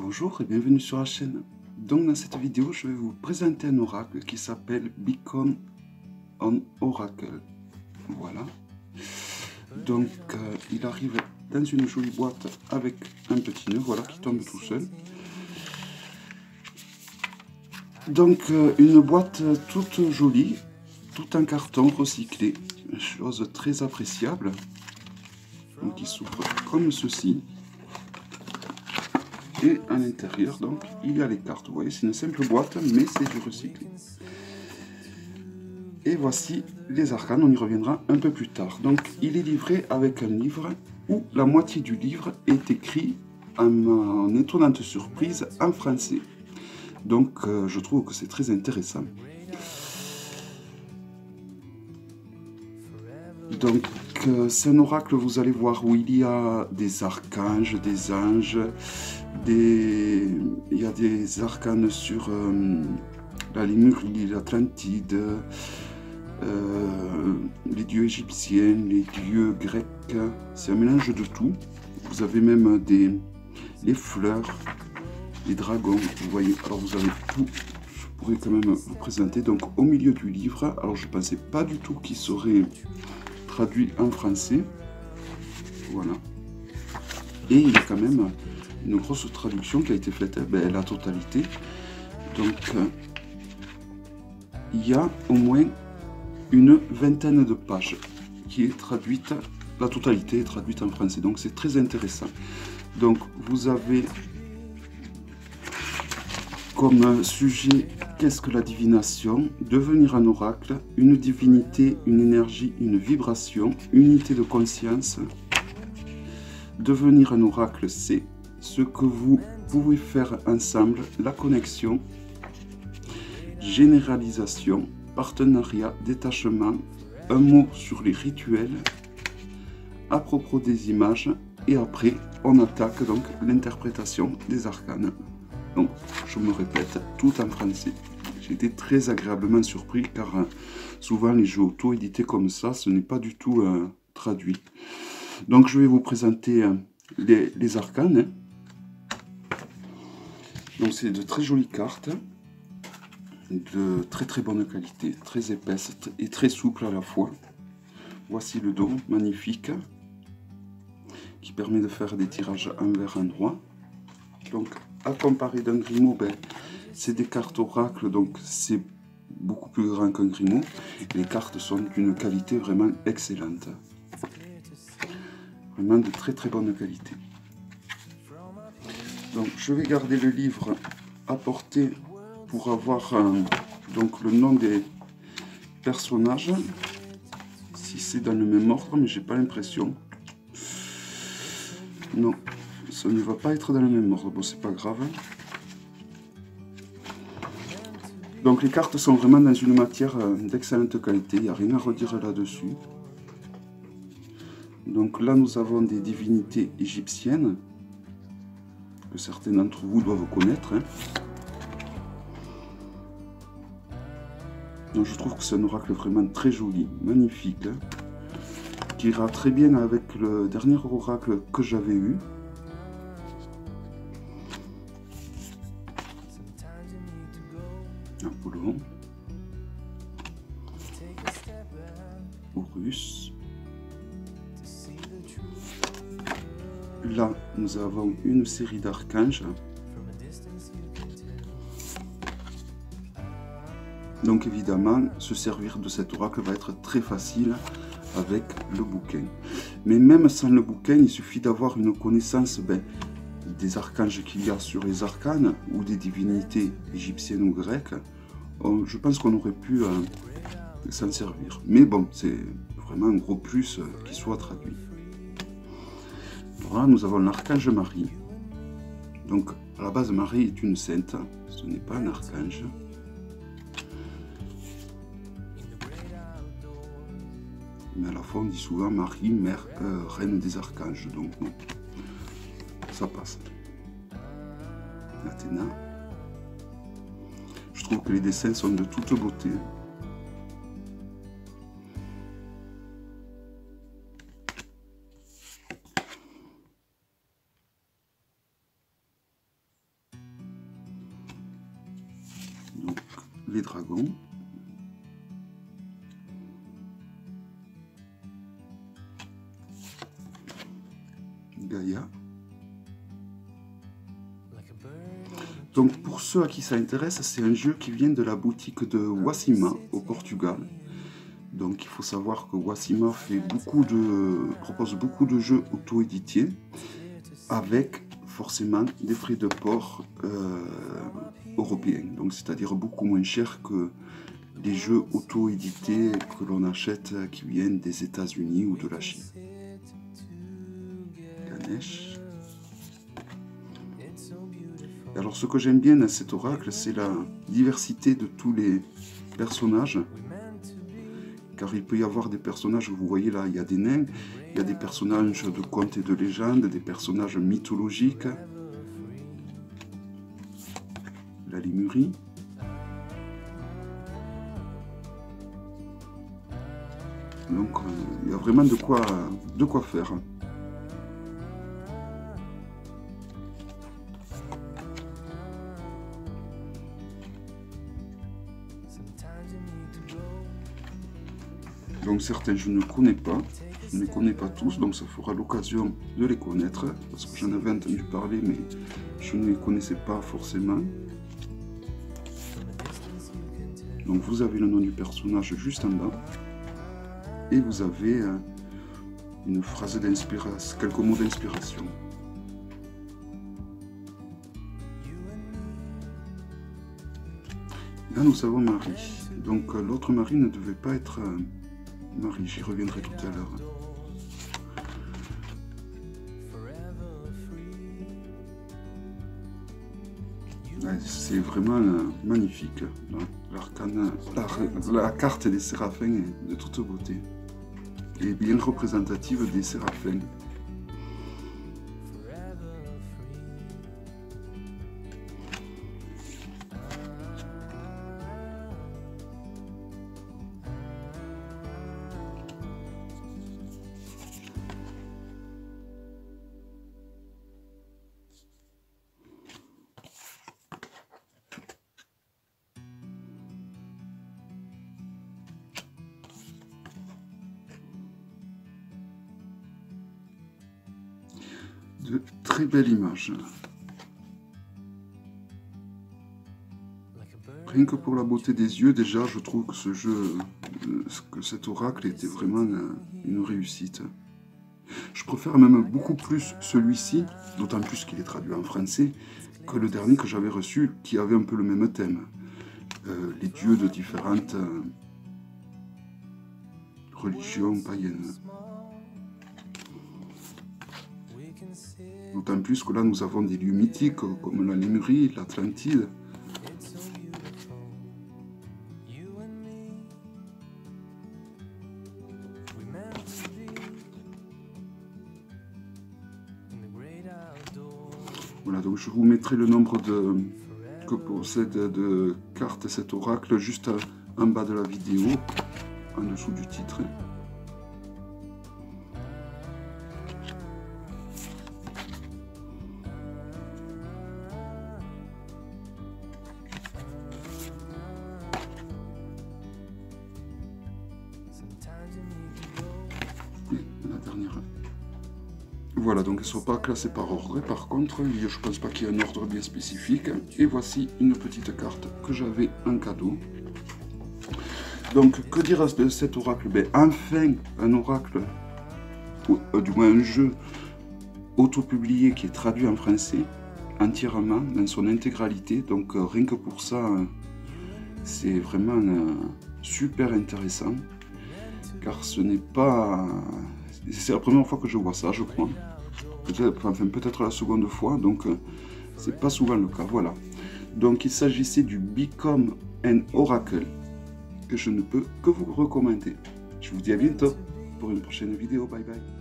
Bonjour et bienvenue sur la chaîne. Donc dans cette vidéo, je vais vous présenter un oracle qui s'appelle Beacon on Oracle. Voilà. Donc il arrive dans une jolie boîte avec un petit nœud, voilà, qui tombe tout seul. Donc une boîte toute jolie, tout en carton recyclé, chose très appréciable. Donc il s'ouvre comme ceci. Et à l'intérieur, donc, il y a les cartes. Vous voyez, c'est une simple boîte, mais c'est du recyclé. Et voici les arcanes, on y reviendra un peu plus tard. Donc, il est livré avec un livre où la moitié du livre est écrit, à ma étonnante surprise, en français. Donc, je trouve que c'est très intéressant. Donc, c'est un oracle, vous allez voir, où il y a des archanges, des anges, il y a des arcanes sur la Lémurie, l'Atlantide, les dieux égyptiens, les dieux grecs. C'est un mélange de tout. Vous avez même les fleurs, les dragons, vous voyez. Alors vous avez tout. Je pourrais quand même vous présenter. Donc au milieu du livre, alors je ne pensais pas du tout qu'il serait traduit en français. Voilà. Et il y a quand même une grosse traduction qui a été faite, la totalité. Donc, il y a au moins une vingtaine de pages qui est traduite, la totalité est traduite en français. Donc, c'est très intéressant. Donc, vous avez comme sujet, qu'est-ce que la divination? Devenir un oracle, une divinité, une énergie, une vibration, unité de conscience. Devenir un oracle, c'est ce que vous pouvez faire ensemble, la connexion, généralisation, partenariat, détachement, un mot sur les rituels, à propos des images, et après on attaque donc l'interprétation des arcanes. Donc je me répète, tout en français. J'ai été très agréablement surpris car souvent les jeux auto-édités comme ça, ce n'est pas du tout traduit. Donc je vais vous présenter les arcanes. Donc c'est de très jolies cartes, de très bonne qualité, très épaisses et très souples à la fois. Voici le dos, magnifique, qui permet de faire des tirages envers endroit. Donc à comparer d'un Grimaud, c'est des cartes oracle, donc c'est beaucoup plus grand qu'un Grimaud. Les cartes sont d'une qualité vraiment excellente. Vraiment de très bonne qualité. Donc je vais garder le livre à portée pour avoir donc le nom des personnages, si c'est dans le même ordre, mais j'ai pas l'impression. Non, ça ne va pas être dans le même ordre, bon c'est pas grave. Donc les cartes sont vraiment dans une matière d'excellente qualité, il n'y a rien à redire là-dessus. Donc là nous avons des divinités égyptiennes, que certains d'entre vous doivent connaître. Donc je trouve que c'est un oracle vraiment très joli, magnifique, qui ira très bien avec le dernier oracle que j'avais eu. Apollon, Horus. Là, nous avons une série d'archanges. Donc évidemment, se servir de cet oracle va être très facile avec le bouquin. Mais même sans le bouquin, il suffit d'avoir une connaissance des archanges qu'il y a sur les arcanes ou des divinités égyptiennes ou grecques. Je pense qu'on aurait pu s'en servir. Mais bon, c'est vraiment un gros plus qu'il soit traduit. Voilà, nous avons l'archange Marie. Donc, à la base, Marie est une sainte, ce n'est pas un archange. Mais à la fois, on dit souvent Marie, mère, reine des archanges. Donc, non, ça passe. Athéna. Je trouve que les dessins sont de toute beauté. les dragons. Gaïa. Donc pour ceux à qui ça intéresse, c'est un jeu qui vient de la boutique de Wassima au Portugal. Donc il faut savoir que Wassima propose beaucoup de jeux auto-édités avec forcément des frais de port européens. Donc c'est-à-dire beaucoup moins cher que les jeux auto-édités que l'on achète qui viennent des États-Unis ou de la Chine. Ganesh. Alors ce que j'aime bien dans cet oracle, c'est la diversité de tous les personnages. Car il peut y avoir des personnages, vous voyez là, il y a des nains, il y a des personnages de contes et de légendes, des personnages mythologiques. La Lémurie. Donc il y a vraiment de quoi faire. Donc certains je ne connais pas, je ne les connais pas tous, donc ça fera l'occasion de les connaître, parce que j'en avais entendu parler, mais je ne les connaissais pas forcément. Donc vous avez le nom du personnage juste en bas, et vous avez une phrase d'inspiration, quelques mots d'inspiration. Là nous avons Marie, donc l'autre Marie ne devait pas être... Marie, j'y reviendrai tout à l'heure. Ouais, c'est vraiment magnifique. La carte des séraphins est de toute beauté. Et bien représentative des séraphins. De très belles images. Rien que pour la beauté des yeux, déjà, je trouve que ce jeu, que cet oracle était vraiment une réussite. Je préfère même beaucoup plus celui-ci, d'autant plus qu'il est traduit en français, que le dernier que j'avais reçu, qui avait un peu le même thème. Les dieux de différentes religions païennes. D'autant plus que là, nous avons des lieux mythiques comme la Lémurie, l'Atlantide. Voilà, donc je vous mettrai le nombre que possède de cartes cet oracle juste en bas de la vidéo, en dessous du titre. La dernière. Voilà, donc elles ne sont pas classées par ordre. Par contre, je ne pense pas qu'il y ait un ordre bien spécifique. Et voici une petite carte que j'avais en cadeau. Donc, que dire de cet oracle? Ben, enfin, un oracle, ou du moins un jeu auto-publié qui est traduit en français, entièrement, dans son intégralité. Donc, rien que pour ça, c'est vraiment super intéressant. Car ce n'est pas... C'est la première fois que je vois ça, je crois. Peut-être la seconde fois, donc c'est pas souvent le cas. Voilà. Donc il s'agissait du Become an Oracle, que je ne peux que vous recommander. Je vous dis à bientôt pour une prochaine vidéo. Bye bye.